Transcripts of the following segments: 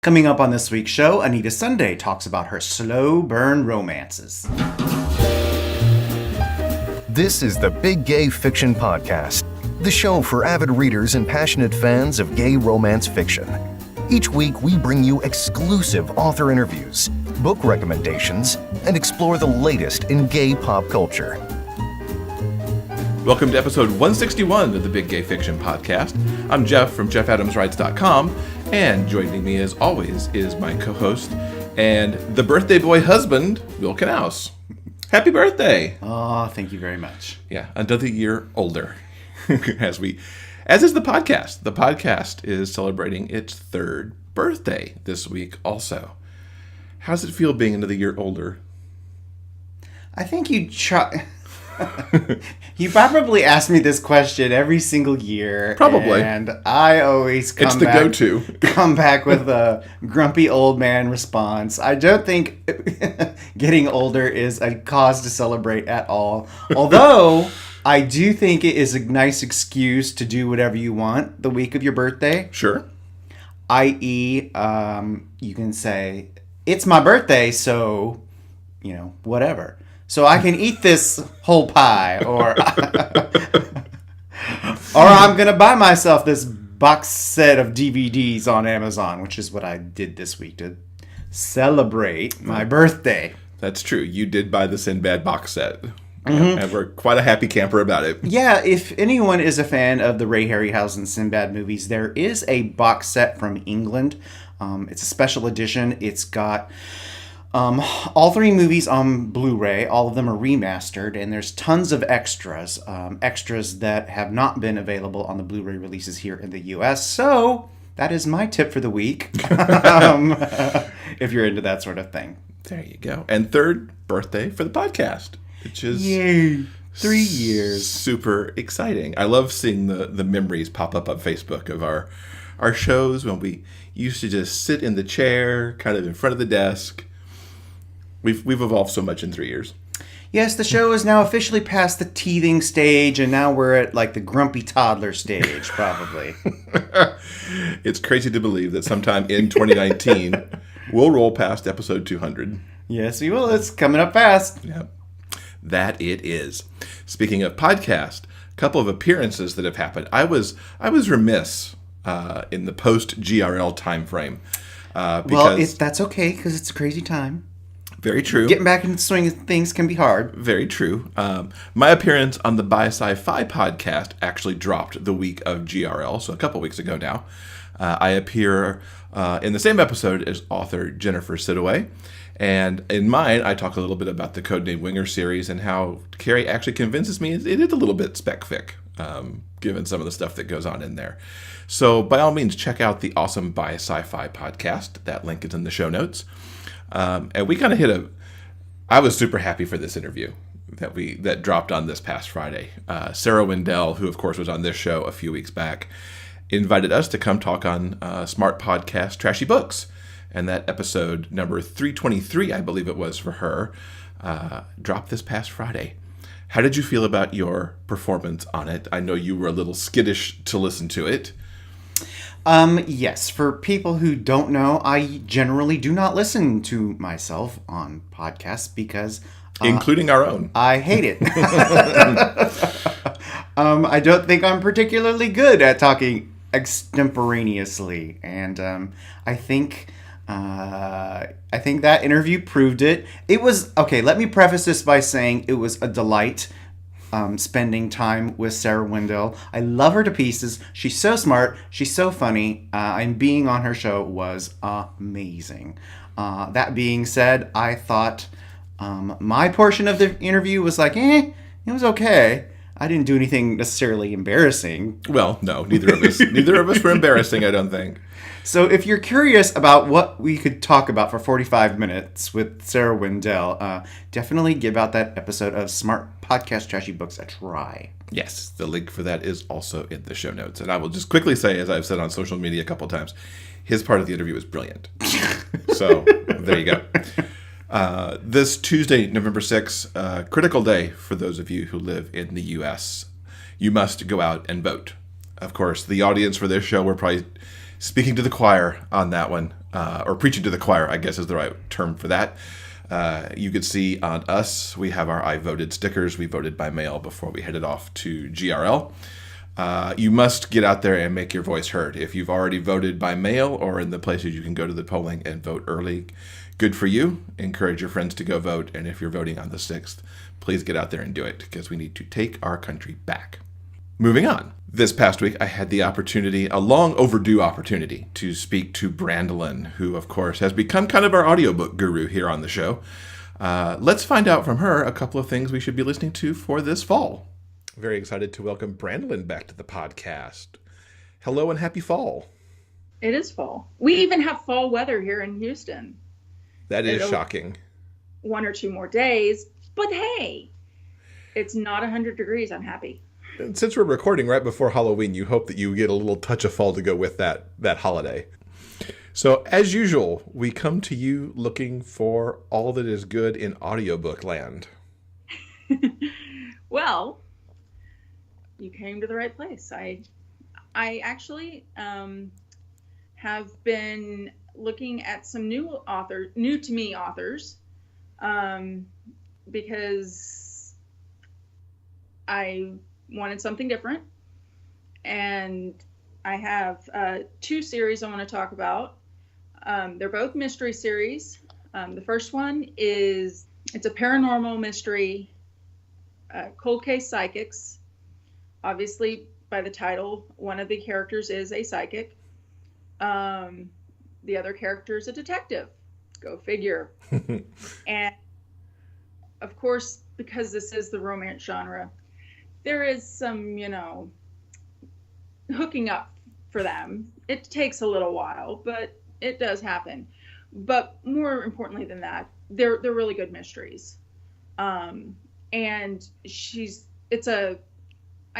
Coming up on this week's show, Anyta Sunday talks about her slow burn romances. This is the Big Gay Fiction Podcast, the show for avid readers and passionate fans of gay romance fiction. Each week, we bring you exclusive author interviews, book recommendations, and explore the latest in gay pop culture. Welcome to episode 161 of the Big Gay Fiction Podcast. I'm Jeff from JeffAdamsWrites.com, and joining me as always is my co-host and the birthday boy husband, Will Knaus. Happy birthday! Oh, thank you very much. Yeah, another year older. As is the podcast. The podcast is celebrating its third birthday this week also. How does it feel being another year older? I think you probably ask me this question every single year. Probably. And I always come back with a grumpy old man response. I don't think getting older is a cause to celebrate at all. Although, I do think it is a nice excuse to do whatever you want the week of your birthday. Sure. I.e., you can say, it's my birthday, so, whatever. So I can eat this whole pie, or I'm going to buy myself this box set of DVDs on Amazon, which is what I did this week to celebrate my birthday. That's true. You did buy the Sinbad box set. Mm-hmm. And we're quite a happy camper about it. Yeah, if anyone is a fan of the Ray Harryhausen Sinbad movies, there is a box set from England. It's a special edition. It's got all three movies on Blu-ray. All of them are remastered, and there's tons of extras. Extras that have not been available on the Blu-ray releases here in the U.S. So that is my tip for the week, if you're into that sort of thing. There you go. And third birthday for the podcast, which is... Yay! 3 years. Super exciting. I love seeing the memories pop up on Facebook of our shows when we used to just sit in the chair, kind of in front of the desk. We've evolved so much in 3 years. Yes, the show is now officially past the teething stage, and now we're at like the grumpy toddler stage, probably. It's crazy to believe that sometime in 2019, we'll roll past episode 200. Yes, we will. It's coming up fast. Yep. That it is. Speaking of podcast, a couple of appearances that have happened. I was remiss in the post-GRL time frame. That's okay, because it's a crazy time. Very true. Getting back into the swing of things can be hard. Very true. My appearance on the BiSciFi Podcast actually dropped the week of GRL, so a couple weeks ago now. I appear in the same episode as author Jennifer Sidaway. And in mine, I talk a little bit about the Codename Winger series and how Carrie actually convinces me it is a little bit spec-fic, given some of the stuff that goes on in there. So by all means, check out the awesome BiSciFi Podcast. That link is in the show notes. And we kind of I was super happy for this interview that dropped on this past Friday. Sarah Wendell, who of course was on this show a few weeks back, invited us to come talk on smart podcast Trashy Books. And that episode number 323, I believe it was for her, dropped this past Friday. How did you feel about your performance on it? I know you were a little skittish to listen to it. Yes, for people who don't know, I generally do not listen to myself on podcasts because... including our own. I hate it. I don't think I'm particularly good at talking extemporaneously, and I think that interview proved it. It was... Okay, let me preface this by saying it was a delight spending time with Sarah Wendell. I love her to pieces. She's so smart. She's so funny. And being on her show was amazing. That being said, I thought my portion of the interview was like, it was okay. I didn't do anything necessarily embarrassing. Well, no, neither of us were embarrassing, I don't think. So if you're curious about what we could talk about for 45 minutes with Sarah Wendell, definitely give out that episode of Smart Podcast Trashy Books a try. Yes, the link for that is also in the show notes. And I will just quickly say, as I've said on social media a couple times, his part of the interview was brilliant. So there you go. This Tuesday, November 6th, critical day for those of you who live in the U.S. You must go out and vote. Of course, the audience for this show, we're probably speaking to the choir on that one. or preaching to the choir, I guess is the right term for that. You could see on us, we have our I voted stickers. We voted by mail before we headed off to GRL. You must get out there and make your voice heard. If you've already voted by mail or in the places you can go to the polling and vote early, good for you. Encourage your friends to go vote. And if you're voting on the 6th, please get out there and do it, because we need to take our country back. Moving on. This past week, I had the opportunity, a long overdue opportunity, to speak to Brandilyn, who, of course, has become kind of our audiobook guru here on the show. Let's find out from her a couple of things we should be listening to for this fall. Very excited to welcome Brandilyn back to the podcast. Hello and happy fall. It is fall. We even have fall weather here in Houston. That is shocking. 1 or 2 more days, but hey, it's not 100 degrees. I'm happy. And since we're recording right before Halloween, you hope that you get a little touch of fall to go with that holiday. So, as usual, we come to you looking for all that is good in audiobook land. Well, you came to the right place. I actually have been looking at some new to me authors, because I wanted something different, and I have 2 series I want to talk about. They're both mystery series. The first one it's a paranormal mystery, cold case psychics. Obviously, by the title, one of the characters is a psychic. The other character is a detective. Go figure. And of course, because this is the romance genre, there is some, hooking up for them. It takes a little while, but it does happen. But more importantly than that, they're really good mysteries. And I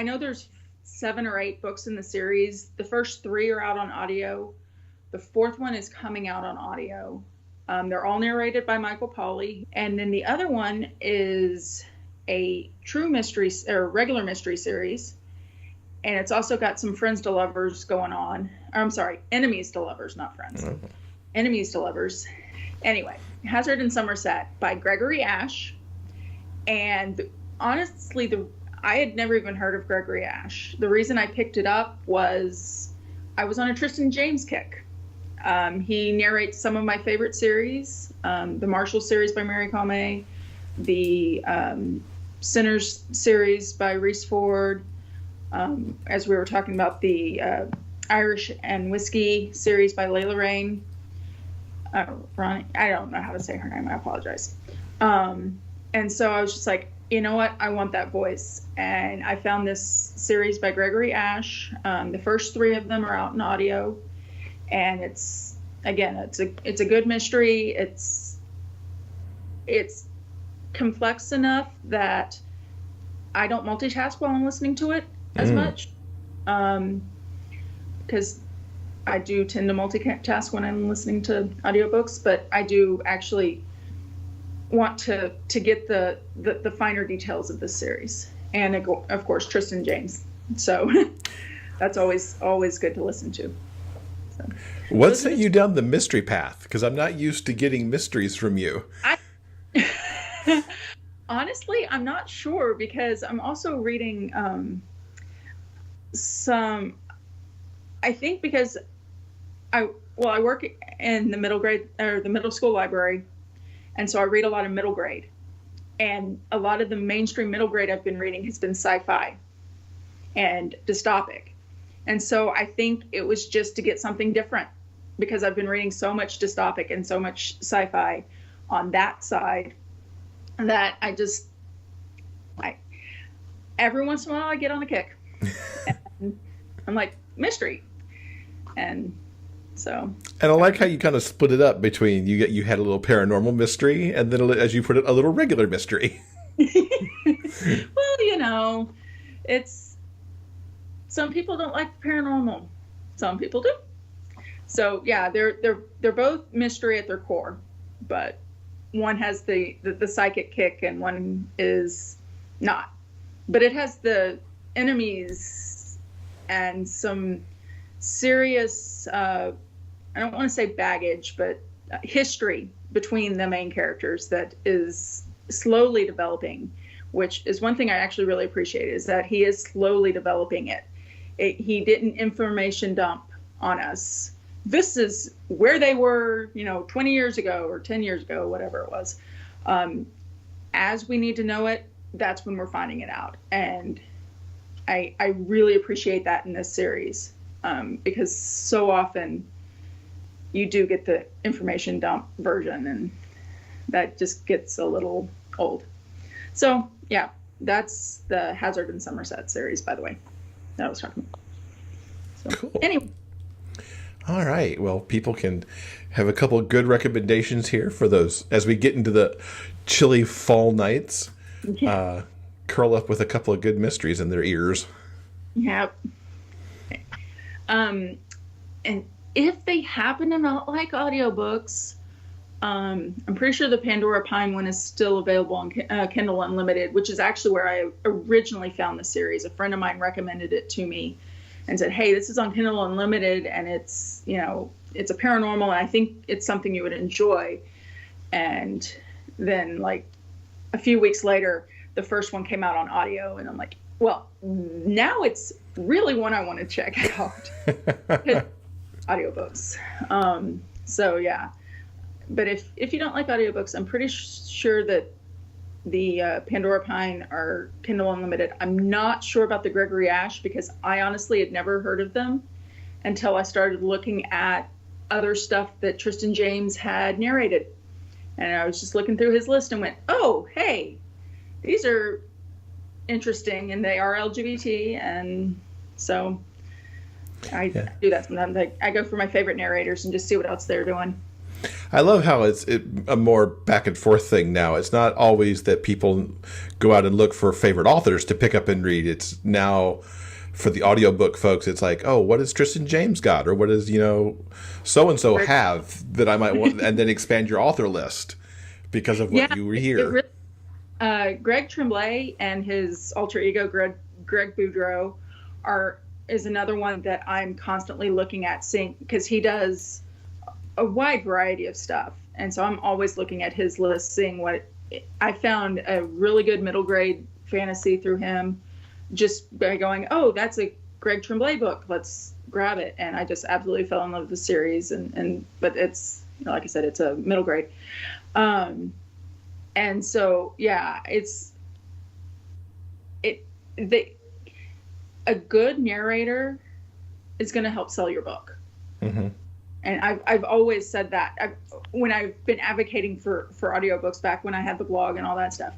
know there's 7 or 8 books in the series. The first 3 are out on audio. The 4th one is coming out on audio. They're all narrated by Michael Pauly. And then the other one is a true mystery or regular mystery series. And it's also got some friends to lovers going on. Or, I'm sorry, enemies to lovers, not friends. Mm-hmm. Enemies to lovers. Anyway, Hazard in Somerset by Gregory Ashe. And honestly, I had never even heard of Gregory Ashe. The reason I picked it up was I was on a Tristan James kick. He narrates some of my favorite series, the Marshall series by Mary Comey, the Sinners series by Reese Ford, as we were talking about the Irish and Whiskey series by Layla Rain. Ronnie, I don't know how to say her name. I apologize. And so I was just like, you know what? I want that voice. And I found this series by Gregory Ashe. The first 3 of them are out in audio. And it's a good mystery. It's complex enough that I don't multitask while I'm listening to it as much. Because I do tend to multitask when I'm listening to audiobooks, but I do actually want to get the finer details of this series. And of course, Tristan James. So that's always good to listen to. So, what sent you down the mystery path? Because I'm not used to getting mysteries from you. Honestly, I'm not sure, because I'm also reading I think because I work in the middle grade or the middle school library, and so I read a lot of middle grade, and a lot of the mainstream middle grade I've been reading has been sci-fi and dystopic. And so I think it was just to get something different, because I've been reading so much dystopic and so much sci-fi on that side that every once in a while I get on a kick. And I'm like, mystery. And so. And I like how you kind of split it up between you had a little paranormal mystery, and then, as you put it, a little regular mystery. Well, it's, some people don't like the paranormal. Some people do. So yeah, they're both mystery at their core, but one has the psychic kick and one is not. But it has the enemies and some serious I don't want to say baggage, but history between the main characters that is slowly developing, which is one thing I actually really appreciate, is that he is slowly developing it. He didn't information dump on us. This is where they were, 20 years ago or 10 years ago, whatever it was. As we need to know it, that's when we're finding it out. And I really appreciate that in this series, because so often you do get the information dump version, and that just gets a little old. So yeah, that's the Hazard and Somerset series, by the way, that I was talking about. So, cool. Anyway. All right. Well, people can have a couple of good recommendations here for those as we get into the chilly fall nights. Yeah. Curl up with a couple of good mysteries in their ears. Yep. And if they happen to not like audiobooks, I'm pretty sure the Pandora Pine one is still available on Kindle Unlimited, which is actually where I originally found the series. A friend of mine recommended it to me and said, hey, this is on Kindle Unlimited, and it's, it's a paranormal, and I think it's something you would enjoy. And then, like, a few weeks later, the first one came out on audio, and I'm like, well, now it's really one I want to check out. Audiobooks. So, yeah. But if you don't like audiobooks, I'm pretty sure that the Pandora Pine are Kindle Unlimited. I'm not sure about the Gregory Ashe, because I honestly had never heard of them until I started looking at other stuff that Tristan James had narrated. And I was just looking through his list and went, oh, hey, these are interesting, and they are LGBT. And so I do that sometimes. I go for my favorite narrators and just see what else they're doing. I love how it's a more back and forth thing now. It's not always that people go out and look for favorite authors to pick up and read. It's now for the audiobook folks, it's like, oh, what does Tristan James got? Or what does, so-and-so have that I might want, and then expand your author list because of what you hear. Greg Tremblay and his alter ego, Greg Boudreau, is another one that I'm constantly looking at, seeing, because he does a wide variety of stuff. And so I'm always looking at his list, seeing what I found a really good middle grade fantasy through him, just by going, oh, that's a Greg Tremblay book, let's grab it. And I just absolutely fell in love with the series. But it's, like I said, it's a middle grade. And so, yeah, a good narrator is going to help sell your book. Mm-hmm. And I've always said that when I've been advocating for audiobooks back when I had the blog and all that stuff.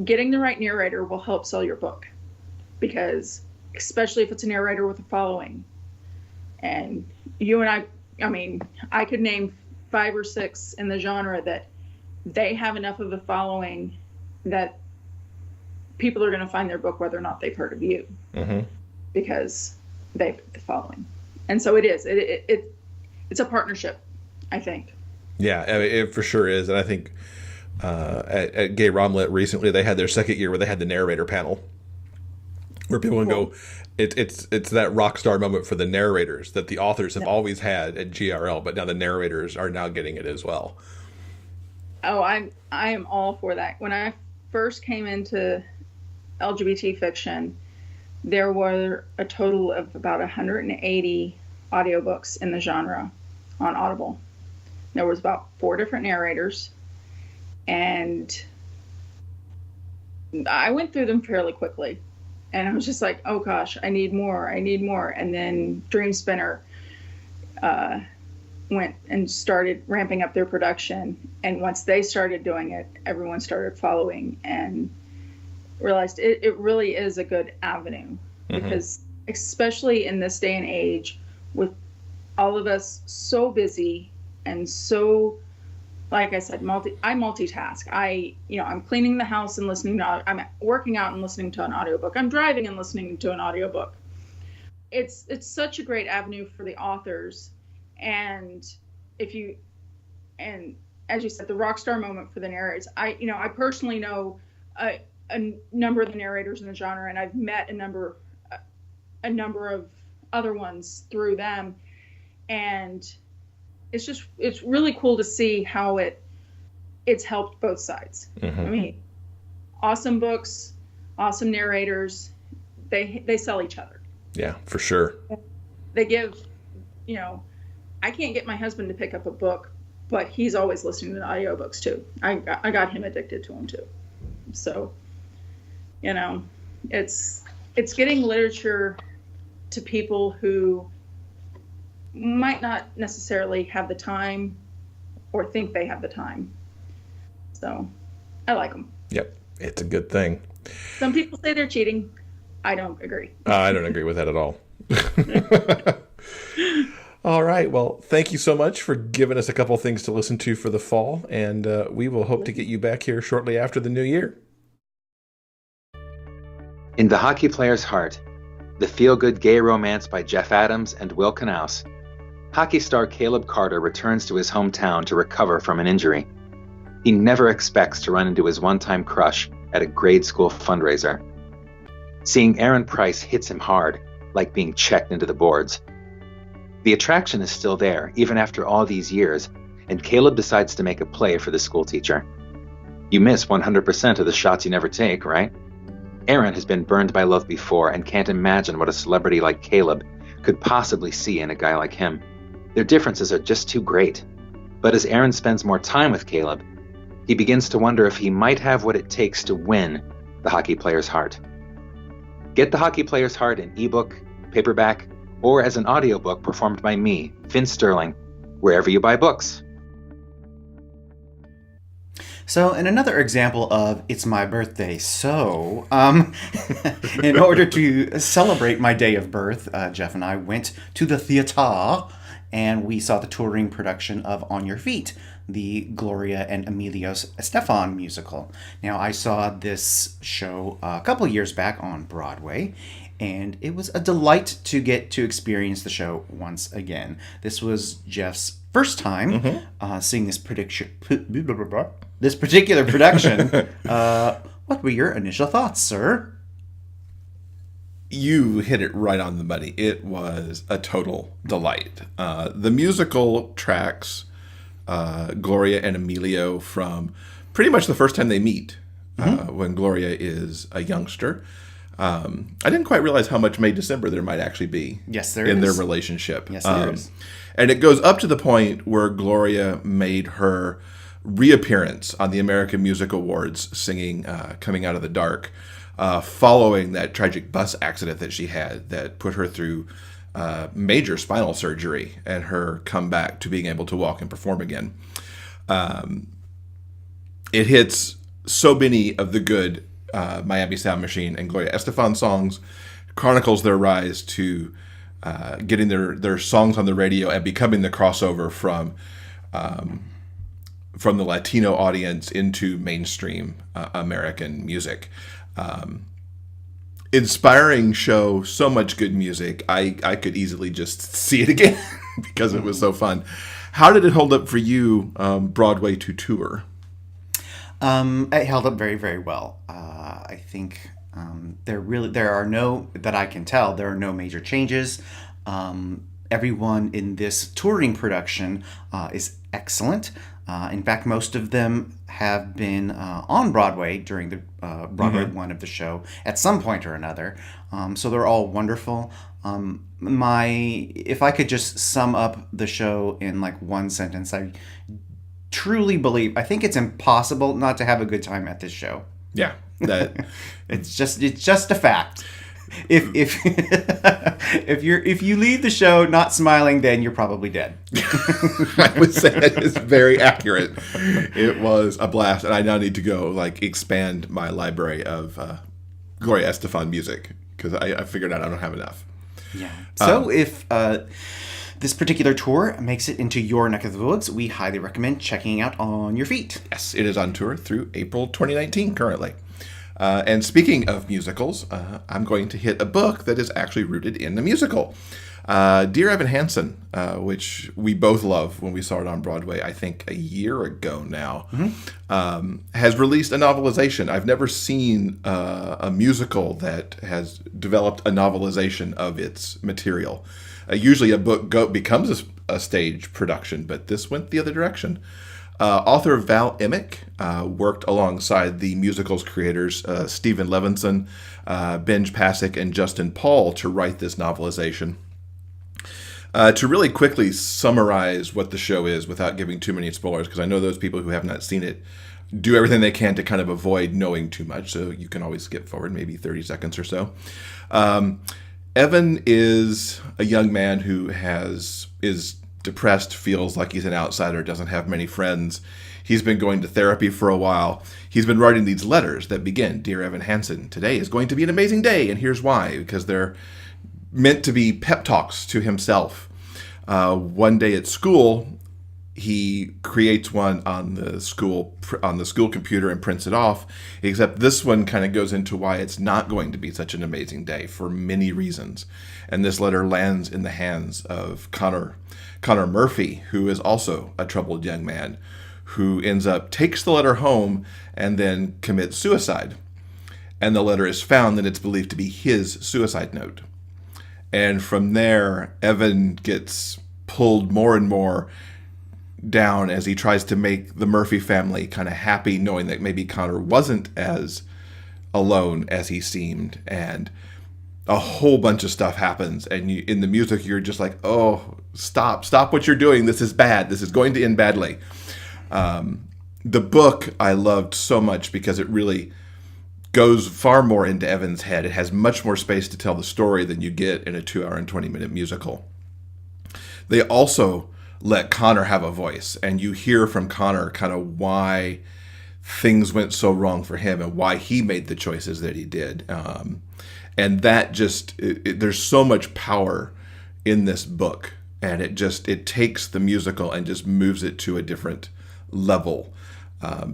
Getting the right narrator will help sell your book, because especially if it's a narrator with a following. And you and I could name 5 or 6 in the genre that they have enough of a following that people are going to find their book whether or not they've heard of you, because they've the following. And so it is. It's a partnership, I think. Yeah, it for sure is. And I think at Gay Romlet recently, they had their second year where they had the narrator panel, where people can go, it's that rock star moment for the narrators that the authors have always had at GRL, but now the narrators are now getting it as well. Oh, I am all for that. When I first came into LGBT fiction, there were a total of about 180 audiobooks in the genre on Audible. There was about 4 different narrators, and I went through them fairly quickly, and I was just like, oh gosh, I need more. And then Dream Spinner went and started ramping up their production, and once they started doing it, everyone started following and realized it really is a good avenue, because especially in this day and age, with all of us so busy and so, like I said, I multitask. I'm cleaning the house and I'm working out and listening to an audiobook. I'm driving and listening to an audiobook. It's such a great avenue for the authors. And as you said, the rock star moment for the narrators. I personally know a number of the narrators in the genre, and I've met a number of other ones through them. And it's really cool to see how it's helped both sides. Mm-hmm. I mean, awesome books, awesome narrators, they sell each other. Yeah, for sure. They give, I can't get my husband to pick up a book, but he's always listening to the audiobooks too. I got him addicted to them too. So, it's getting literature to people who might not necessarily have the time or think they have the time. So I like them. Yep. It's a good thing. Some people say they're cheating. I don't agree. I don't agree with that at all. All right. Well, thank you so much for giving us a couple of things to listen to for the fall. And we will hope to get you back here shortly after the new year. In The Hockey Player's Heart, the feel-good gay romance by Jeff Adams and Will Knaus, hockey star Caleb Carter returns to his hometown to recover from an injury. He never expects to run into his one-time crush at a grade school fundraiser. Seeing Aaron Price hits him hard, like being checked into the boards. The attraction is still there, even after all these years, and Caleb decides to make a play for the schoolteacher. You miss 100% of the shots you never take, right? Aaron has been burned by love before and can't imagine what a celebrity like Caleb could possibly see in a guy like him. Their differences are just too great. But as Aaron spends more time with Caleb, he begins to wonder if he might have what it takes to win The Hockey Player's Heart. Get The Hockey Player's Heart in ebook, paperback, or as an audiobook performed by me, Vince Sterling, wherever you buy books. So, in another example of It's My Birthday, so, in order to celebrate my day of birth, Jeff and I went to the theater, and we saw the touring production of On Your Feet, the Gloria and Emilio's Estefan musical. Now, I saw this show a couple years back on Broadway, and it was a delight to get to experience the show once again. This was Jeff's first time seeing this particular production. What were your initial thoughts, sir? You hit it right on the money. It was a total delight. The musical tracks Gloria and Emilio from pretty much the first time they meet, when Gloria is a youngster. I didn't quite realize how much May December there might actually be in their relationship. Yes, there is. And it goes up to the point where Gloria made her reappearance on the American Music Awards singing Coming Out of the Dark, following that tragic bus accident that she had that put her through major spinal surgery and her comeback to being able to walk and perform again. It hits so many of the good Miami Sound Machine and Gloria Estefan songs, chronicles their rise to getting their songs on the radio and becoming the crossover from the Latino audience into mainstream American music. Inspiring show, so much good music. I could easily just see it again because it was so fun. How did it hold up for you, Broadway to tour? It held up very, very well. I think there are no, that I can tell, there are no major changes. Everyone in this touring production is excellent. In fact, most of them have been on Broadway during the Broadway one of the show at some point or another. So they're all wonderful. If I could just sum up the show in like one sentence, I truly believe, I think it's impossible not to have a good time at this show. Yeah, that it's just a fact. If you leave the show not smiling, then you're probably dead. I would say that is very accurate. It was a blast, and I now need to go expand my library of Gloria Estefan music because I figured out I don't have enough. Yeah. So if this particular tour makes it into your neck of the woods, we highly recommend checking out On Your Feet. Yes, it is on tour through April 2019 currently. And speaking of musicals, I'm going to hit a book that is actually rooted in the musical. Dear Evan Hansen, which we both love when we saw it on Broadway, I think a year ago now, has released a novelization. I've never seen a musical that has developed a novelization of its material. Usually a book becomes a stage production, but this went the other direction. Author Val Emick worked alongside the musical's creators, Stephen Levinson, Benj Pasek, and Justin Paul to write this novelization. To really quickly summarize what the show is without giving too many spoilers, because I know those people who have not seen it do everything they can to kind of avoid knowing too much, so you can always skip forward maybe 30 seconds or so. Evan is a young man who is depressed, feels like he's an outsider, doesn't have many friends. He's been going to therapy for a while. He's been writing these letters that begin, "Dear Evan Hansen, today is going to be an amazing day, and here's why," because they're meant to be pep talks to himself. One day at school, he creates one on the school computer and prints it off, except this one kind of goes into why it's not going to be such an amazing day for many reasons. And this letter lands in the hands of Connor Murphy, who is also a troubled young man, who takes the letter home and then commits suicide. And the letter is found, and it's believed to be his suicide note. And from there, Evan gets pulled more and more down as he tries to make the Murphy family kind of happy, knowing that maybe Connor wasn't as alone as he seemed. And a whole bunch of stuff happens. And in the music, you're just like, oh, stop what you're doing. This is bad. This is going to end badly. The book I loved so much because it really goes far more into Evan's head. It has much more space to tell the story than you get in a 2-hour and 20-minute musical. They also let Connor have a voice, and you hear from Connor kind of why things went so wrong for him and why he made the choices that he did. And that just, there's so much power in this book, and it takes the musical and just moves it to a different level.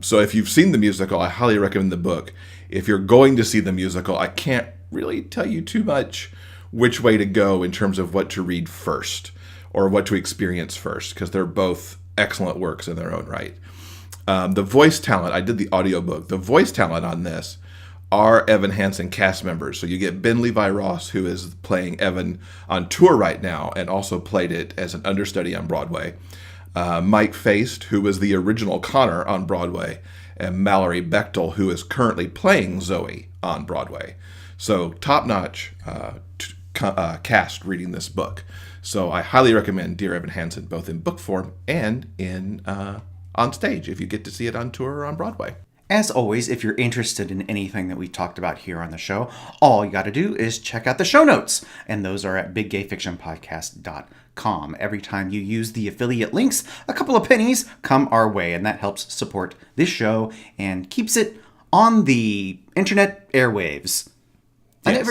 So if you've seen the musical, I highly recommend the book. If you're going to see the musical, I can't really tell you too much which way to go in terms of what to read first or what to experience first, because they're both excellent works in their own right. The voice talent, I did the audiobook. The voice talent on this are Evan Hansen cast members. So you get Ben Levi Ross, who is playing Evan on tour right now and also played it as an understudy on Broadway. Mike Feist, who was the original Connor on Broadway, and Mallory Bechtel, who is currently playing Zoe on Broadway. So top-notch cast reading this book. So I highly recommend Dear Evan Hansen, both in book form and in on stage, if you get to see it on tour or on Broadway. As always, if you're interested in anything that we talked about here on the show, all you got to do is check out the show notes. And those are at biggayfictionpodcast.com. Every time you use the affiliate links, a couple of pennies come our way, and that helps support this show and keeps it on the internet airwaves. Yes.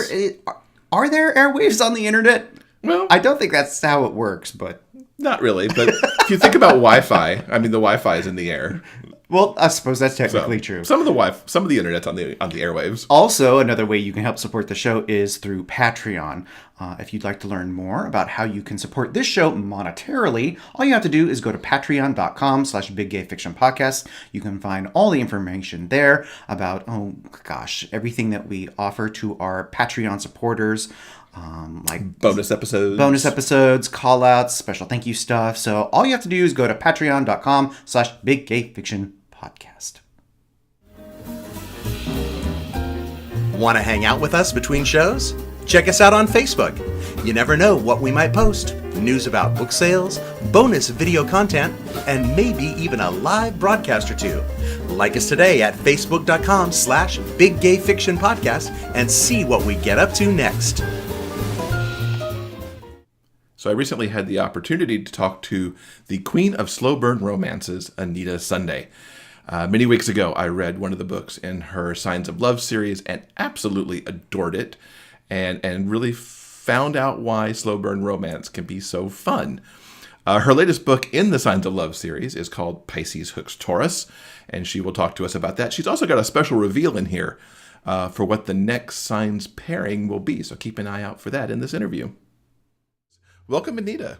Are there airwaves on the internet? Well, I don't think that's how it works, but... Not really, but if you think about Wi-Fi, I mean, the Wi-Fi is in the air. Well, I suppose that's technically true. Some of the internet's on the airwaves. Also, another way you can help support the show is through Patreon. If you'd like to learn more about how you can support this show monetarily, all you have to do is go to patreon.com/biggayfictionpodcast. You can find all the information there about, everything that we offer to our Patreon supporters. Like bonus episodes, call outs, special thank you stuff. So all you have to do is go to patreon.com/biggayfictionpodcast. Want to hang out with us between shows? Check us out on Facebook. You never know what we might post. News about book sales, bonus video content, and maybe even a live broadcast or two. Like us today at facebook.com/biggayfictionpodcast and see what we get up to next. So I recently had the opportunity to talk to the queen of slow burn romances, Anyta Sunday. Many weeks ago, I read one of the books in her Signs of Love series and absolutely adored it, and really found out why slow burn romance can be so fun. Her latest book in the Signs of Love series is called Pisces Hooks Taurus, and she will talk to us about that. She's also got a special reveal in here for what the next signs pairing will be, so keep an eye out for that in this interview. Welcome, Anyta.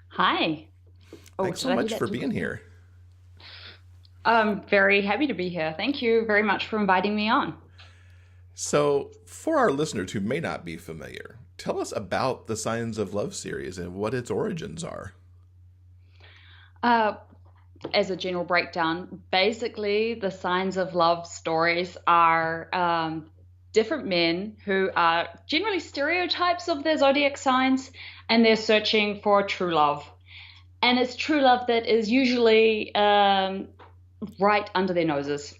Hi. Thanks so much for being here. I'm very happy to be here. Thank you very much for inviting me on. So, for our listeners who may not be familiar, tell us about the Signs of Love series and what its origins are. As a general breakdown, basically the Signs of Love stories are different men who are generally stereotypes of their zodiac signs, and they're searching for true love. And it's true love that is usually right under their noses.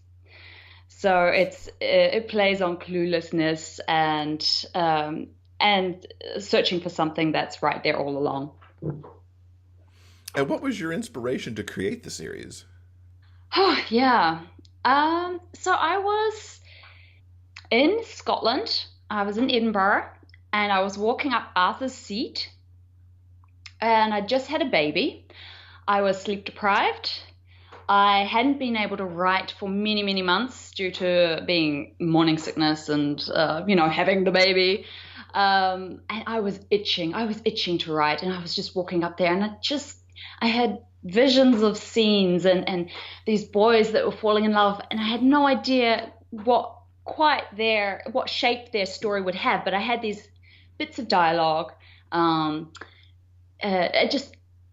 So it plays on cluelessness and searching for something that's right there all along. And what was your inspiration to create the series? Oh, yeah. So I was in Scotland. I was in Edinburgh, and I was walking up Arthur's Seat, and I just had a baby. I was sleep deprived. I hadn't been able to write for many, many months due to being morning sickness and, having the baby. And I was itching. I was itching to write, and I was just walking up there, and I had visions of scenes and these boys that were falling in love, and I had no idea what shape their story would have, but I had these bits of dialogue.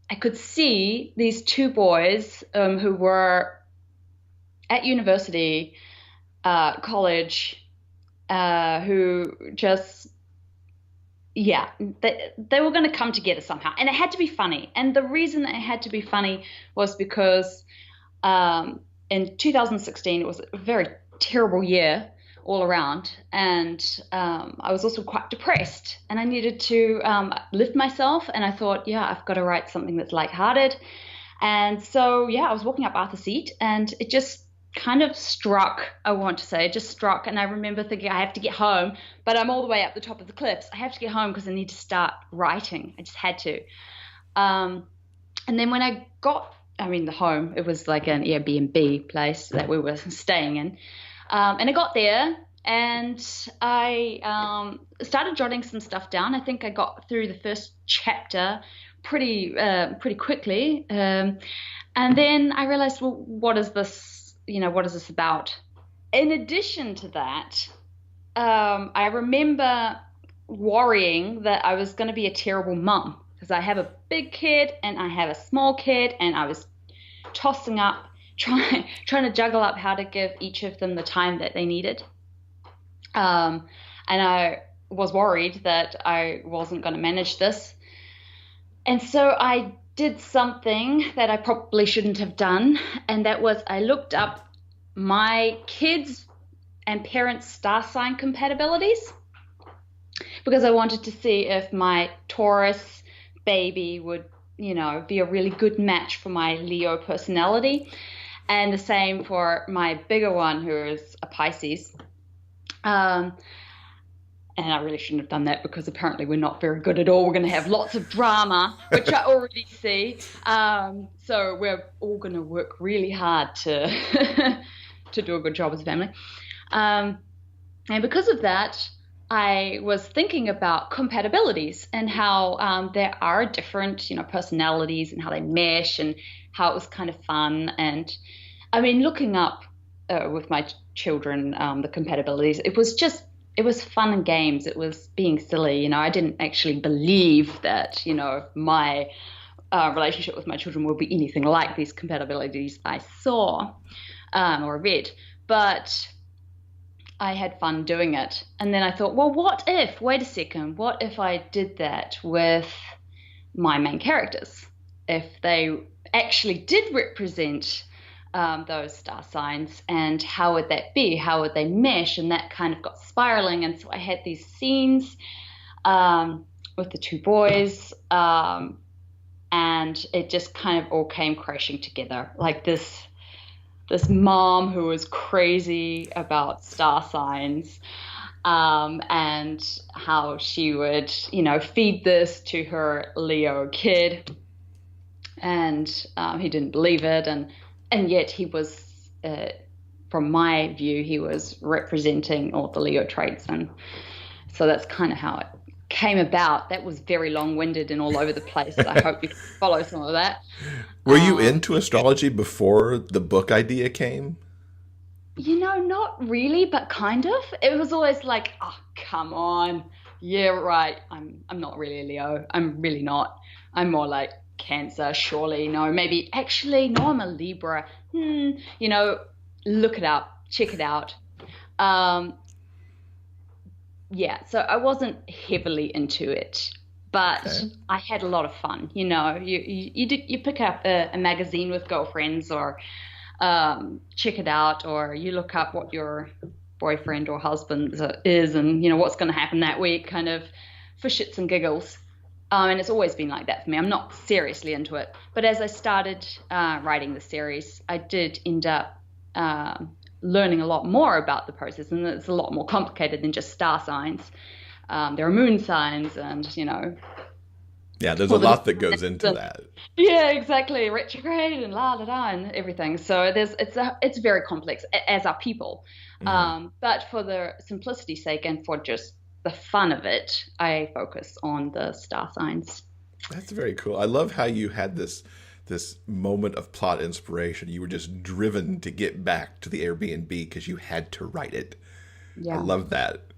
I could see these two boys who were at university, college, who just, they were going to come together somehow. And it had to be funny. And the reason that it had to be funny was because in 2016, it was a very terrible year all around, and I was also quite depressed, and I needed to lift myself, and I thought, I've got to write something that's lighthearted. And so I was walking up Arthur's Seat, and it just kind of struck, and I remember thinking, I have to get home, but I'm all the way up the top of the cliffs. I have to get home because I need to start writing. I just had to. And then when I got, the home, it was like an Airbnb place that we were staying in. And I got there, and I started jotting some stuff down. I think I got through the first chapter pretty quickly. And then I realized, well, what is this about? In addition to that, I remember worrying that I was going to be a terrible mum, because I have a big kid and I have a small kid, and I was tossing up, trying to juggle up how to give each of them the time that they needed. And I was worried that I wasn't going to manage this. And so I did something that I probably shouldn't have done, and that was I looked up my kids' and parents' star sign compatibilities, because I wanted to see if my Taurus baby would, be a really good match for my Leo personality. And the same for my bigger one, who is a Pisces. And I really shouldn't have done that, because apparently we're not very good at all. We're going to have lots of drama, which I already see. So we're all going to work really hard to to do a good job as a family. And because of that, I was thinking about compatibilities and how there are different, personalities and how they mesh, and how it was kind of fun. And looking up with my children the compatibilities, it was fun and games. It was being silly. I didn't actually believe that, my relationship with my children will be anything like these compatibilities I saw or read. But I had fun doing it. And then I thought, well, what if I did that with my main characters? If they actually did represent those star signs, and how would that be? How would they mesh? And that kind of got spiraling. And so I had these scenes with the two boys, and it just kind of all came crashing together. Like this mom who was crazy about star signs, and how she would, feed this to her Leo kid, and he didn't believe it, and yet he was, from my view, he was representing all the Leo traits. And so that's kind of how it came about. That was very long-winded and all over the place. I hope you follow some of that. Were you into astrology before the book idea came? Not really, but kind of. It was always like, oh, come on. Yeah, right. I'm not really a Leo. I'm really not. I'm more like Cancer, surely. No, maybe actually, no, I'm a Libra. Look it up, check it out. Yeah, so I wasn't heavily into it, but Okay. I had a lot of fun. You pick up a magazine with girlfriends, or check it out, or you look up what your boyfriend or husband is, and what's going to happen that week, kind of for shits and giggles. And it's always been like that for me. I'm not seriously into it, but as I started writing the series, I did end up learning a lot more about the process, and it's a lot more complicated than just star signs. There are moon signs, and Yeah, there's a lot that goes into that. yeah, exactly, retrograde and la da da and everything. So it's very complex, as are people. But for the simplicity's sake and for just the fun of it, I focus on the star signs. That's very cool. I love how you had this moment of plot inspiration. You were just driven to get back to the Airbnb because you had to write it. Yeah. I love that.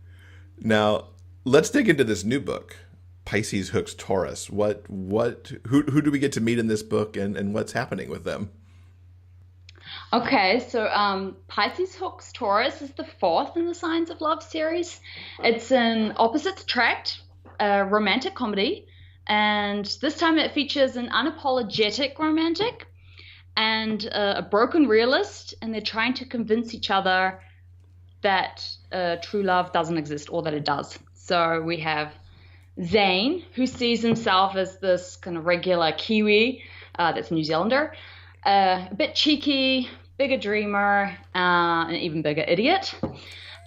Now, let's dig into this new book, Pisces Hooks Taurus. Who do we get to meet in this book, and what's happening with them? Okay, so Pisces Hooks Taurus is the fourth in the Signs of Love series. It's an opposites attract, a romantic comedy. And this time it features an unapologetic romantic and a broken realist, and they're trying to convince each other that true love doesn't exist, or that it does. So we have Zane, who sees himself as this kind of regular Kiwi that's a New Zealander, a bit cheeky, bigger dreamer, an even bigger idiot.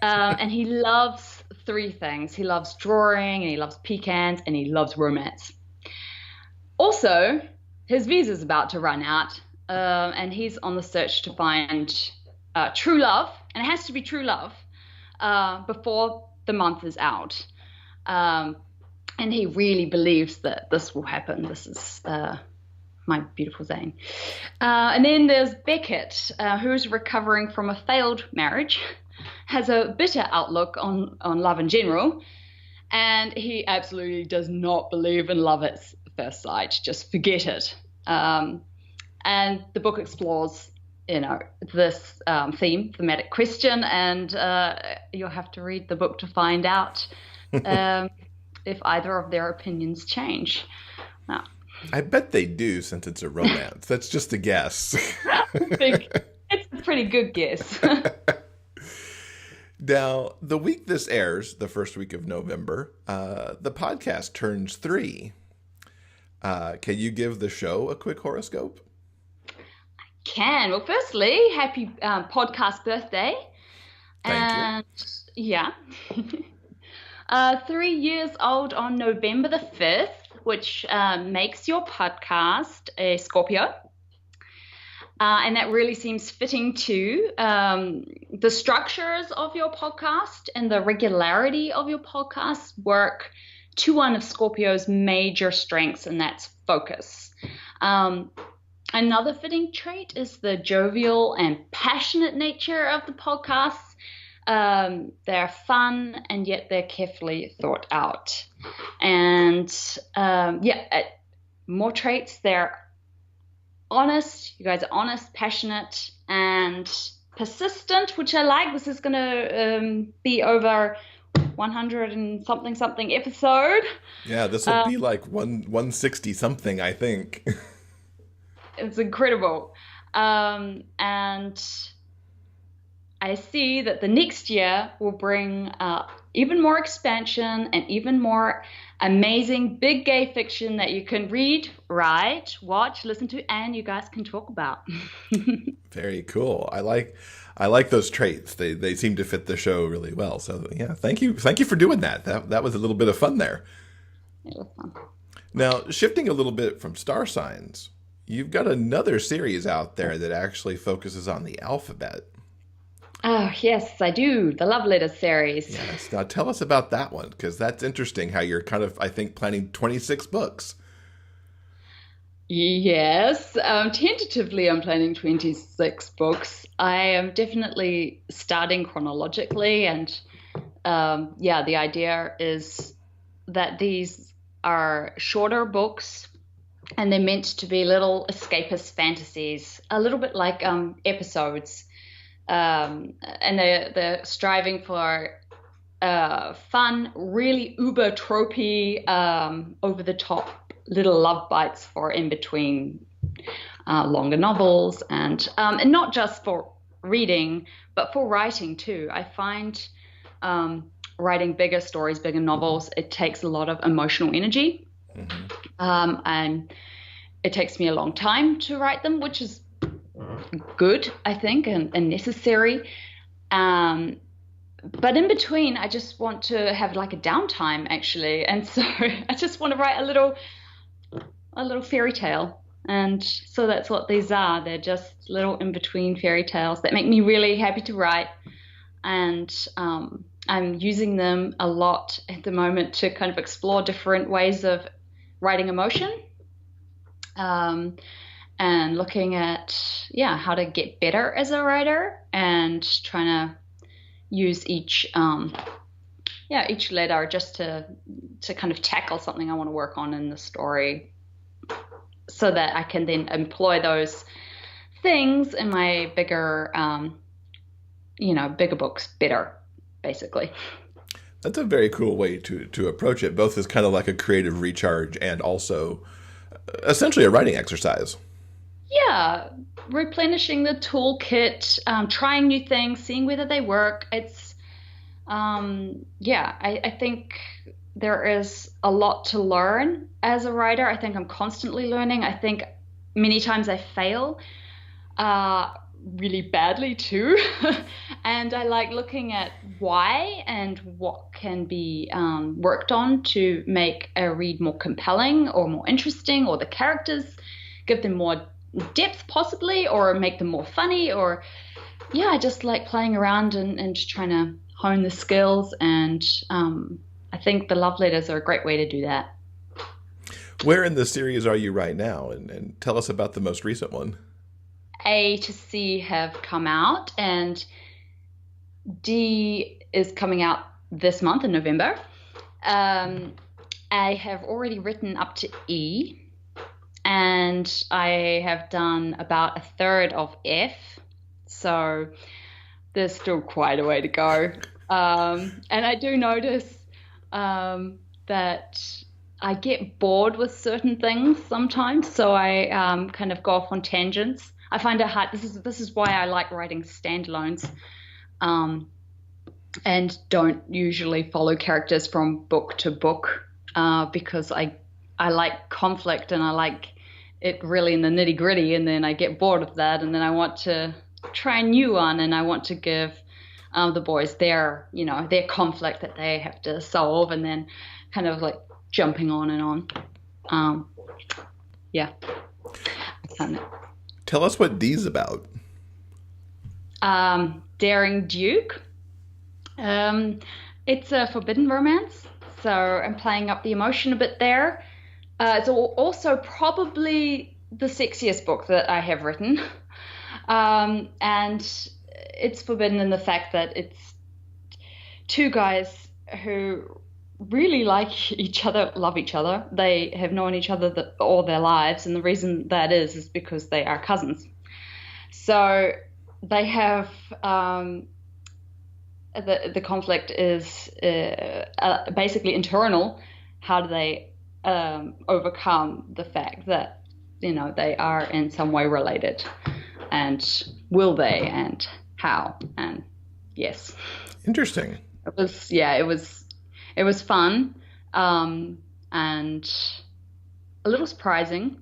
And he loves three things. He loves drawing, and he loves pecans, and he loves romance. Also, his visa's about to run out, and he's on the search to find true love, and it has to be true love before the month is out. And he really believes that this will happen. This is my beautiful Zane. And then there's Beckett, who's recovering from a failed marriage, has a bitter outlook on love in general, and he absolutely does not believe in love at first sight. Just forget it. And the book explores, this thematic question, and you'll have to read the book to find out if either of their opinions change. Now, I bet they do, since it's a romance. That's just a guess. I think it's a pretty good guess. Now, the week this airs, the first week of November, the podcast turns 3. Can you give the show a quick horoscope? Can. Well, firstly, happy podcast birthday. Thank you. Yeah. 3 years old on November the 5th, which makes your podcast a Scorpio. And that really seems fitting too. The structures of your podcast and the regularity of your podcast work to one of Scorpio's major strengths, and that's focus. Another fitting trait is the jovial and passionate nature of the podcasts. They're fun, and yet they're carefully thought out. And more traits, they're honest. You guys are honest, passionate, and persistent, which I like. This is going to be over 100 and something episode. Yeah, this will be like 160 something, I think. It's incredible. And I see that the next year will bring even more expansion and even more amazing big gay fiction that you can read, write, watch, listen to, and you guys can talk about. Very cool. I like those traits. They seem to fit the show really well. So yeah, thank you for doing that. That was a little bit of fun there. It was fun. Now, shifting a little bit from star signs, you've got another series out there that actually focuses on the alphabet. Oh, yes, I do. The Love Letter series. Yes. Now tell us about that one, because that's interesting how you're kind of, I think, planning 26 books. Yes, tentatively I'm planning 26 books. I am definitely starting chronologically, and the idea is that these are shorter books, and they're meant to be little escapist fantasies, a little bit like episodes. And they're striving for fun, really uber tropey, over the top little love bites for in between longer novels, and not just for reading, but for writing too. I find writing bigger stories, bigger novels, it takes a lot of emotional energy. And it takes me a long time to write them, which is good, I think, and necessary. But in between, I just want to have like a downtime, actually. And so I just want to write a little fairy tale. And so that's what these are. They're just little in-between fairy tales that make me really happy to write. And I'm using them a lot at the moment to kind of explore different ways of writing emotion, and looking at, how to get better as a writer, and trying to use each letter just to kind of tackle something I want to work on in the story, so that I can then employ those things in my bigger books better, basically. That's a very cool way to approach it, both as kind of like a creative recharge and also essentially a writing exercise. Yeah, replenishing the toolkit, trying new things, seeing whether they work. It's, I think there is a lot to learn as a writer. I think I'm constantly learning. I think many times I fail really badly too. And I like looking at why and what can be worked on to make a read more compelling or more interesting, or the characters, give them more depth possibly, or make them more funny, or I just like playing around and just trying to hone the skills. And I think the love letters are a great way to do that. Where in the series are you right now? And tell us about the most recent one. A to C have come out, and D is coming out this month in November. I have already written up to E, and I have done about a third of F, so there's still quite a way to go. And I do notice that I get bored with certain things sometimes, so I kind of go off on tangents. I find it hard. This is why I like writing standalones, and don't usually follow characters from book to book, because I like conflict, and I like it really in the nitty gritty, and then I get bored of that, and then I want to try a new one, and I want to give the boys their conflict that they have to solve, and then kind of like jumping on and on. Tell us what D's about. Daring Duke. It's a forbidden romance, so I'm playing up the emotion a bit there. It's also probably the sexiest book that I have written. And it's forbidden in the fact that it's two guys who really like each other, love each other. They have known each other all their lives, and the reason that is because they are cousins. So they have the conflict is basically internal. How do they overcome the fact that they are in some way related, and will they, and how? And yes, interesting. It was fun, and a little surprising,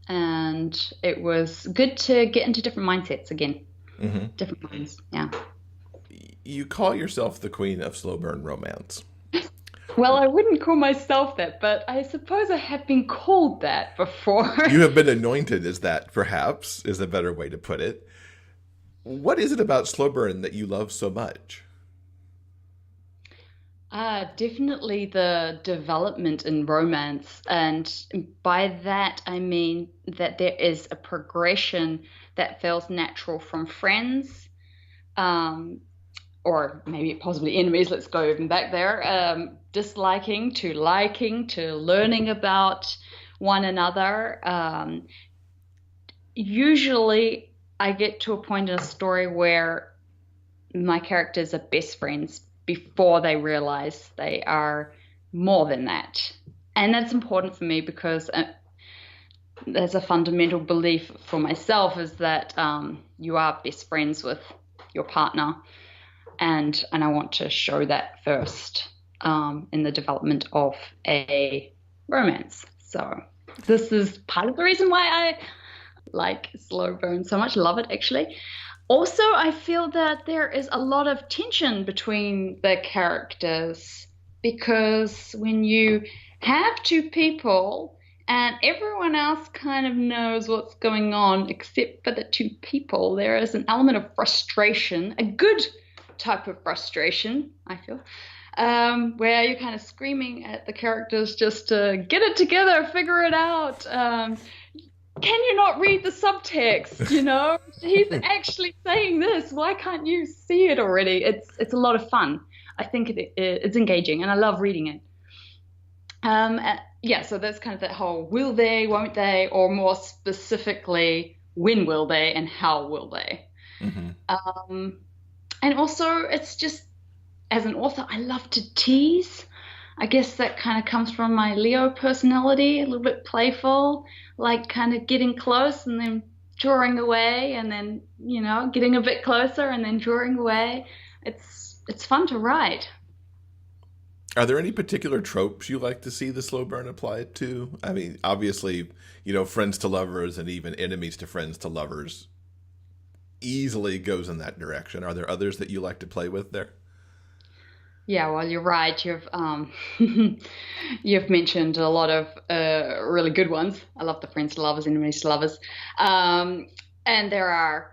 and it was good to get into different mindsets again. Mm-hmm. Different minds, yeah. You call yourself the queen of slow burn romance. Well, I wouldn't call myself that, but I suppose I have been called that before. You have been anointed as that, perhaps, is a better way to put it. What is it about slow burn that you love so much? Definitely the development in romance. And by that, I mean that there is a progression that feels natural from friends, or or maybe possibly enemies, let's go even back there, disliking to liking to learning about one another. Usually I get to a point in a story where my characters are best friends before they realize they are more than that. And that's important for me because there's a fundamental belief for myself is that you are best friends with your partner. And I want to show that first in the development of a romance. So this is part of the reason why I like slow burn so much. Love it, actually. Also, I feel that there is a lot of tension between the characters because when you have two people and everyone else kind of knows what's going on except for the two people, there is an element of frustration, a good type of frustration, I feel, where you're kind of screaming at the characters just to get it together, figure it out. Can you not read the subtext? You know, he's actually saying this. Why can't you see it already? It's a lot of fun. I think it's engaging, and I love reading it. Yeah, so that's kind of that whole will they, won't they, or more specifically, when will they and how will they? Mm-hmm. And also, it's just, as an author, I love to tease. I guess that kind of comes from my Leo personality, a little bit playful, like kind of getting close and then drawing away and then, you know, getting a bit closer and then drawing away. It's fun to write. Are there any particular tropes you like to see the slow burn applied to? I mean, obviously, you know, friends to lovers and even enemies to friends to lovers easily goes in that direction. Are there others that you like to play with there? Yeah, well, you're right. You've you've mentioned a lot of really good ones. I love the friends to lovers, enemies to lovers, and there are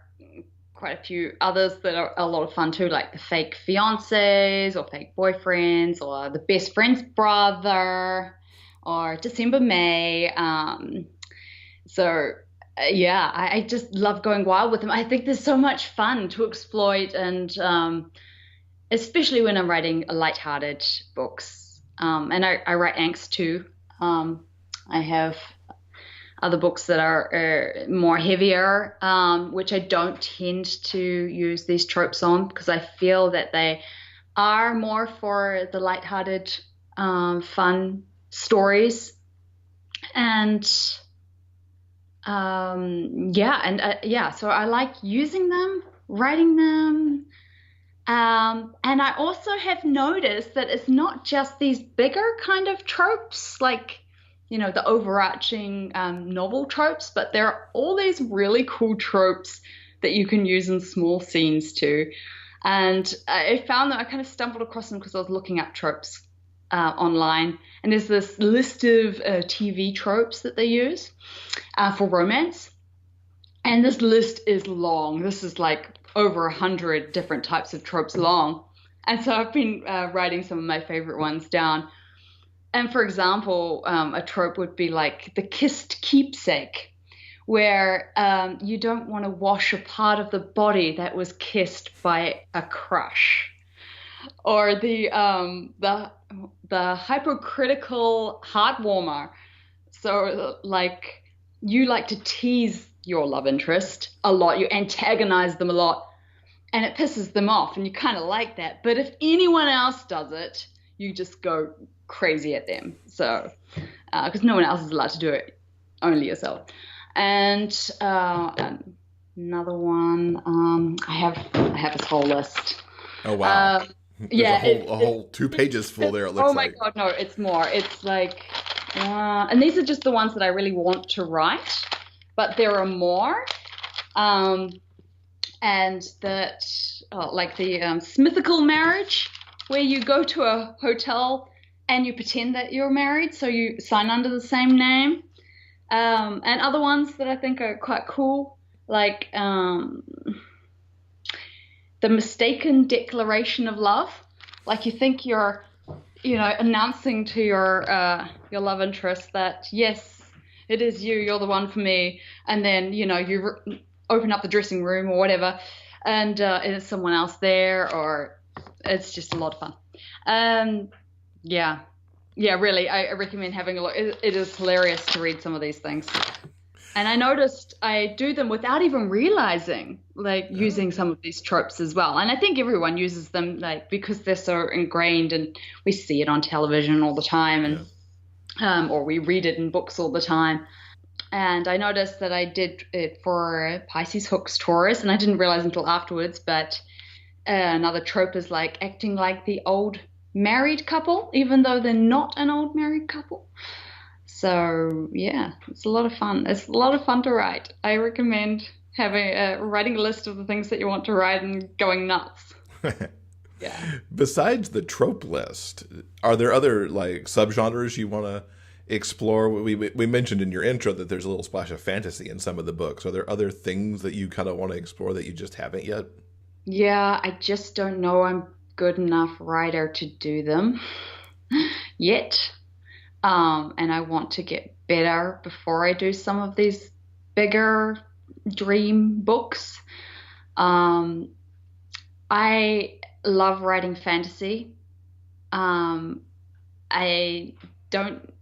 quite a few others that are a lot of fun too, like the fake fiancés or fake boyfriends or the best friend's brother or December May. Yeah, I just love going wild with them. I think there's so much fun to exploit, and especially when I'm writing lighthearted books. And I write angst too. I have other books that are more heavier, which I don't tend to use these tropes on because I feel that they are more for the lighthearted, fun stories. And so I like using them, writing them. And I also have noticed that it's not just these bigger kind of tropes, like, you know, the overarching novel tropes, but there are all these really cool tropes that you can use in small scenes too. And I found that I kind of stumbled across them because I was looking up tropes online. And there's this list of TV tropes that they use for romance. And this list is long. This is like over 100 different types of tropes long. And so I've been writing some of my favorite ones down. And for example, a trope would be like the kissed keepsake, where you don't want to wash a part of the body that was kissed by a crush. Or the hypocritical heart warmer. So like you like to tease your love interest a lot, you antagonize them a lot, and it pisses them off, and you kind of like that. But if anyone else does it, you just go crazy at them. So because no one else is allowed to do it, only yourself. And another one, I have this whole list. Oh wow. Yeah, a whole 2 pages full there, it looks like. Oh my god, no, it's more. It's like and these are just the ones that I really want to write, but there are more. And that like the Smithical marriage, where you go to a hotel and you pretend that you're married, so you sign under the same name. And other ones that I think are quite cool, like the mistaken declaration of love. Like you think you're, you know, announcing to your love interest that, yes, it is you, you're the one for me. And then, you know, you open up the dressing room or whatever, and it's someone else there, or it's just a lot of fun. Yeah, really, I recommend having a look. It is hilarious to read some of these things. And I noticed I do them without even realizing, like, using some of these tropes as well. And I think everyone uses them, like, because they're so ingrained and we see it on television all the time, and or we read it in books all the time. And I noticed that I did it for Pisces Hooks Taurus, and I didn't realize until afterwards, but another trope is like acting like the old married couple, even though they're not an old married couple. So yeah, it's a lot of fun. It's a lot of fun to write. I recommend having writing a list of the things that you want to write and going nuts. Yeah. Besides the trope list, are there other like subgenres you want to explore? We mentioned in your intro that there's a little splash of fantasy in some of the books. Are there other things that you kind of want to explore that you just haven't yet? Yeah, I just don't know I'm good enough writer to do them yet. And I want to get better before I do some of these bigger dream books. I love writing fantasy. I don't,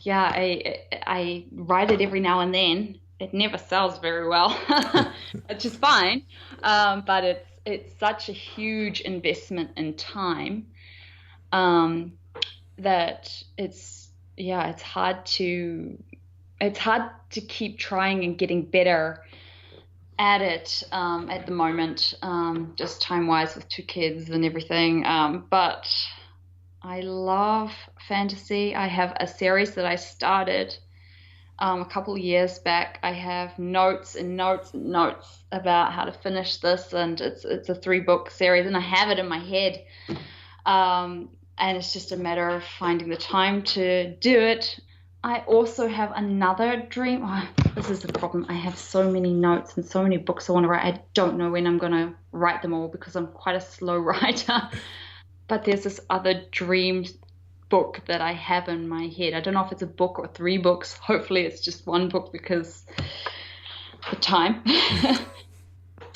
I write it every now and then. It never sells very well, which is fine. But it's such a huge investment in time. That it's hard to keep trying and getting better at it at the moment, just time-wise with 2 kids and everything. But I love fantasy. I have a series that I started a couple of years back. I have notes and notes and notes about how to finish this, and it's a 3-book series, and I have it in my head. And it's just a matter of finding the time to do it. I also have another dream. Oh, this is the problem. I have so many notes and so many books I want to write. I don't know when I'm going to write them all because I'm quite a slow writer. But there's this other dream book that I have in my head. I don't know if it's a book or 3 books. Hopefully it's just 1 book because the time.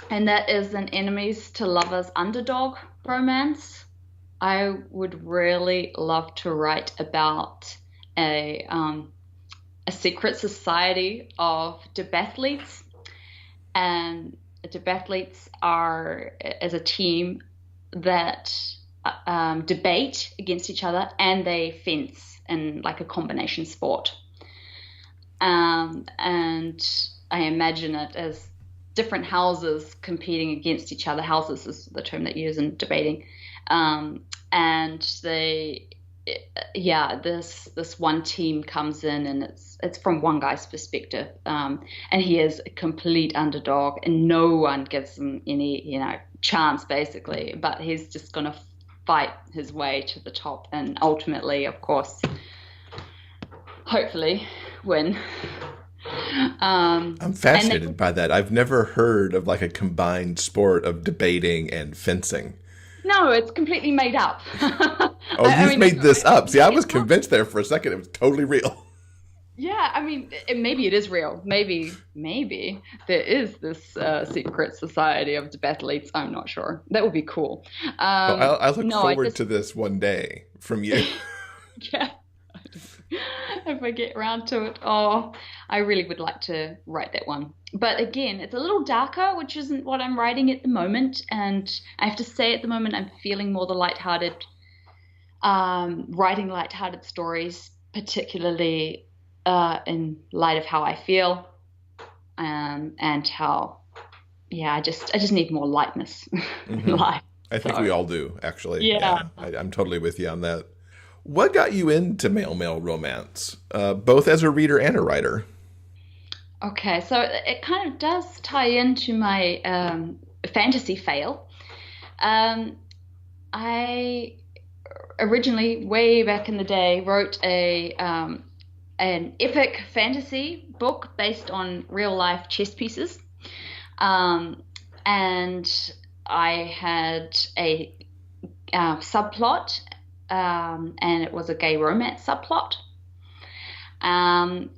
And that is an enemies to lovers underdog romance. I would really love to write about a secret society of debathletes. And debathletes are, as a team, that debate against each other, and they fence in like a combination sport. And I imagine it as different houses competing against each other. Houses is the term that you use in debating. And this one team comes in, and it's from one guy's perspective, and he is a complete underdog, and no one gives him any chance basically, but he's just gonna fight his way to the top, and ultimately, of course, hopefully win. I'm fascinated by that. I've never heard of like a combined sport of debating and fencing. No, it's completely made up. You've made this up. See, I was convinced there for a second it was totally real. Yeah, I mean, maybe it is real. Maybe there is this secret society of debathletes. I'm not sure. That would be cool. I look forward to this one day from you. Yeah. If I get around to it. Oh, I really would like to write that one. But again, it's a little darker, which isn't what I'm writing at the moment. And I have to say at the moment I'm feeling more the lighthearted, writing lighthearted stories, particularly in light of how I feel, and how, I just need more lightness in life. I think we all do, actually. Yeah. I'm totally with you on that. What got you into male romance, both as a reader and a writer? Okay, so it kind of does tie into my fantasy fail. I originally, way back in the day, wrote an epic fantasy book based on real life chess pieces, and I had a subplot. And it was a gay romance subplot. And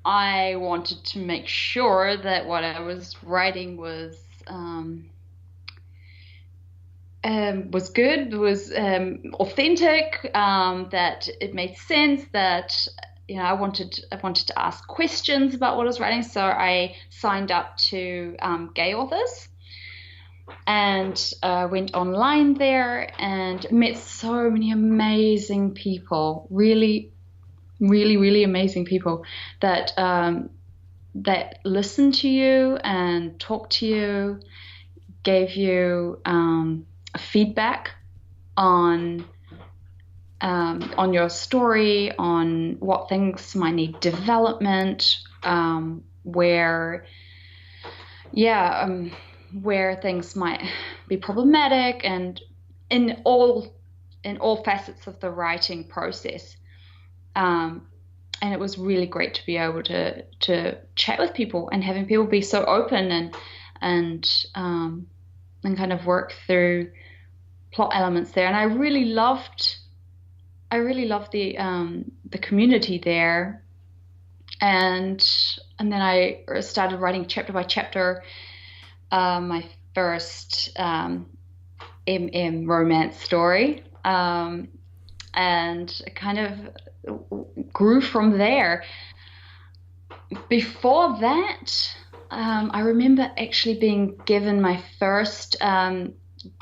I wanted to make sure that what I was writing was was good, was authentic, that it made sense, that I wanted to ask questions about what I was writing, so I signed up to gay authors and went online there and met so many amazing people, really, really, really amazing people that listened to you and talked to you, gave you feedback on your story, on what things might need development, where things might be problematic, and in all facets of the writing process. And it was really great to be able to chat with people and having people be so open and kind of work through plot elements there. And I really loved the community there. And then I started writing chapter by chapter my first MM romance story, and it kind of grew from there. Before that, I remember actually being given my first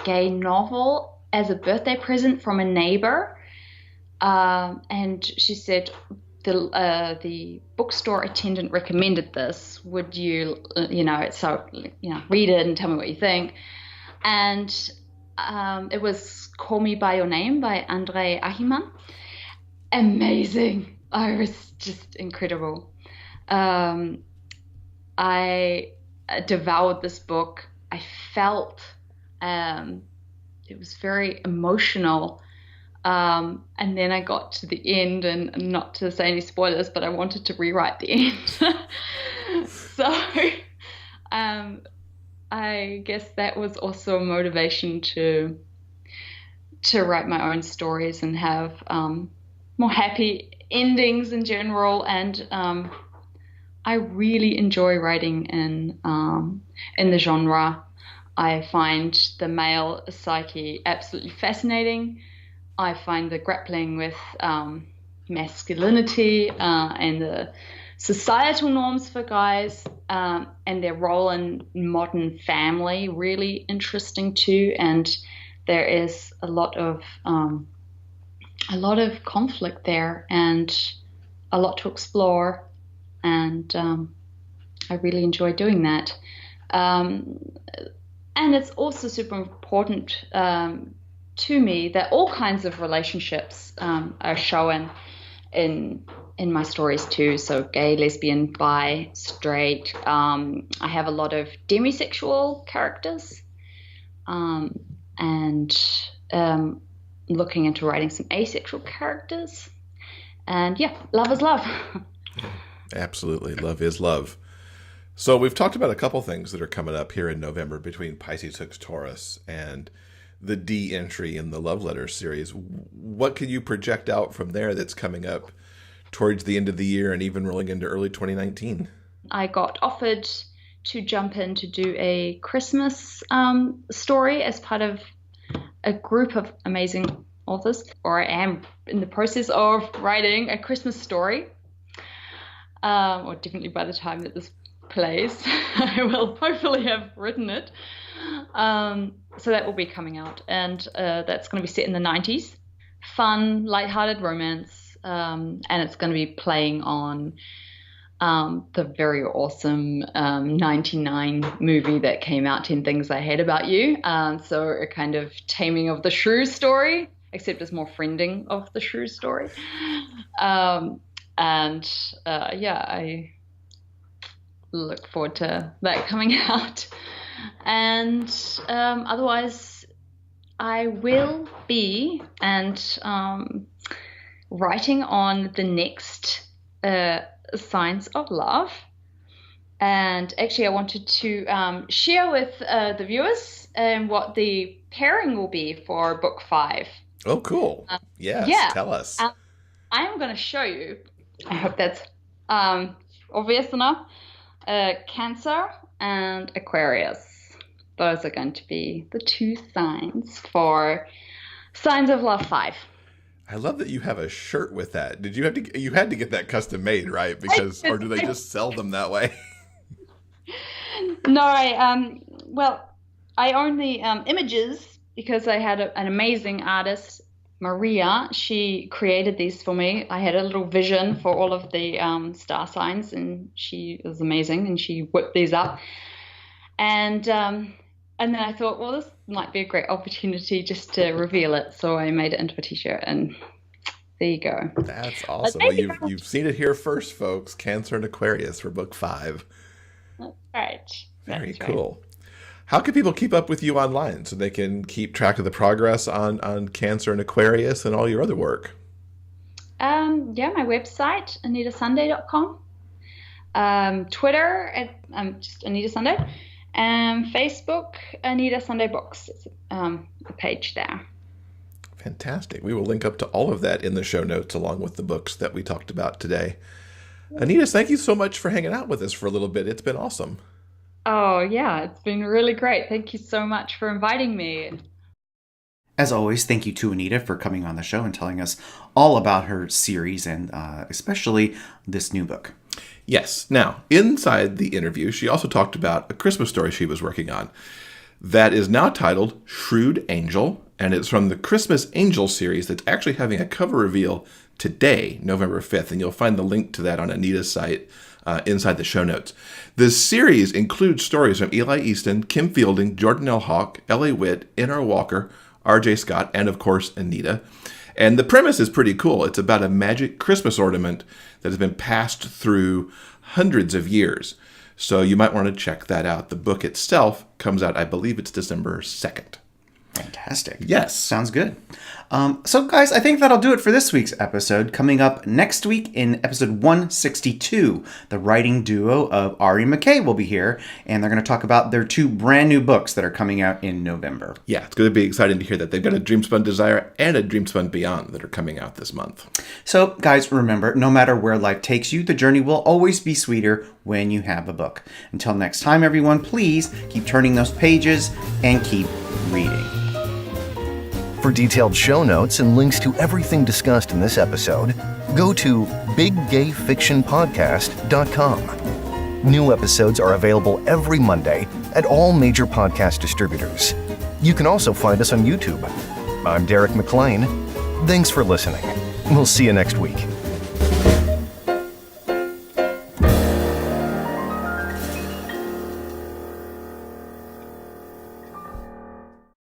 gay novel as a birthday present from a neighbor, and she said, the bookstore attendant recommended this. Would you, read it and tell me what you think? And it was Call Me By Your Name by Andre Ahiman. Amazing. I was just incredible. I devoured this book. I felt it was very emotional. And then I got to the end, and not to say any spoilers, but I wanted to rewrite the end. So I guess that was also a motivation to write my own stories and have more happy endings in general. And I really enjoy writing in the genre. I find the male psyche absolutely fascinating. I find the grappling with masculinity and the societal norms for guys and their role in modern family really interesting too. And there is a lot of conflict there and a lot to explore. And I really enjoy doing that. And it's also super important to me that all kinds of relationships are shown in my stories too. So gay, lesbian, bi, straight. I have a lot of demisexual characters, and looking into writing some asexual characters. And yeah, love is love. Absolutely, love is love. So we've talked about a couple things that are coming up here in November between Pisces Hooks Taurus and the D entry in the Love Letters series. What can you project out from there that's coming up towards the end of the year and even rolling into early 2019? I got offered to jump in to do a Christmas story as part of a group of amazing authors, or I am in the process of writing a Christmas story, or definitely by the time that this plays, I will hopefully have written it. So that will be coming out, and that's going to be set in the 90s. Fun, lighthearted romance, and it's going to be playing on the very awesome 99 movie that came out, 10 Things I Hate About You. So a kind of taming of the shrew story, except it's more friending of the shrew story. I look forward to that coming out. And otherwise, I will be writing on the next Signs of Love. And actually, I wanted to share with the viewers what the pairing will be for book 5. Oh, cool. Yes, tell us. I'm going to show you. I hope that's obvious enough. Cancer and Aquarius. those are going to be the 2 signs for Signs of Love 5. I love that you have a shirt with that. Did you have to? You had to get that custom made, right? Because, or do they just sell them that way? No, I own the images because I had an amazing artist, Maria. She created these for me. I had a little vision for all of the star signs, and she was amazing, and she whipped these up. And then I thought, well, this might be a great opportunity just to reveal it. So I made it into a t-shirt, and there you go. That's awesome. Well, you've seen it here first, folks. Cancer and Aquarius for book 5. That's right. Very cool. How can people keep up with you online so they can keep track of the progress on Cancer and Aquarius and all your other work? My website, anitasunday.com. Twitter, just Anyta Sunday. Facebook, Anyta Sunday Books. It's a page there. Fantastic. We will link up to all of that in the show notes along with the books that we talked about today. Anyta, thank you so much for hanging out with us for a little bit. It's been awesome. Oh, yeah, it's been really great. Thank you so much for inviting me. As always, thank you to Anyta for coming on the show and telling us all about her series and especially this new book. Yes. Now, inside the interview, she also talked about a Christmas story she was working on that is now titled Shrewd Angel, and it's from the Christmas Angel series that's actually having a cover reveal today, November 5th, and you'll find the link to that on Anita's site inside the show notes. This series includes stories from Eli Easton, Kim Fielding, Jordan L. Hawk, L.A. Witt, N.R. Walker, R.J. Scott, and of course, Anyta. And the premise is pretty cool. It's about a magic Christmas ornament that has been passed through hundreds of years. So you might want to check that out. The book itself comes out, I believe it's December 2nd. Fantastic. Yes. Sounds good. So, guys, I think that'll do it for this week's episode. Coming up next week in episode 162, the writing duo of Ari and McKay will be here, and they're going to talk about their 2 brand new books that are coming out in November. Yeah, it's going to be exciting to hear that. They've got a Dreamspun Desire and a Dreamspun Beyond that are coming out this month. So, guys, remember, no matter where life takes you, the journey will always be sweeter when you have a book. Until next time, everyone, please keep turning those pages and keep reading. For detailed show notes and links to everything discussed in this episode, go to biggayfictionpodcast.com. New episodes are available every Monday at all major podcast distributors. You can also find us on YouTube. I'm Derek McLean. Thanks for listening. We'll see you next week.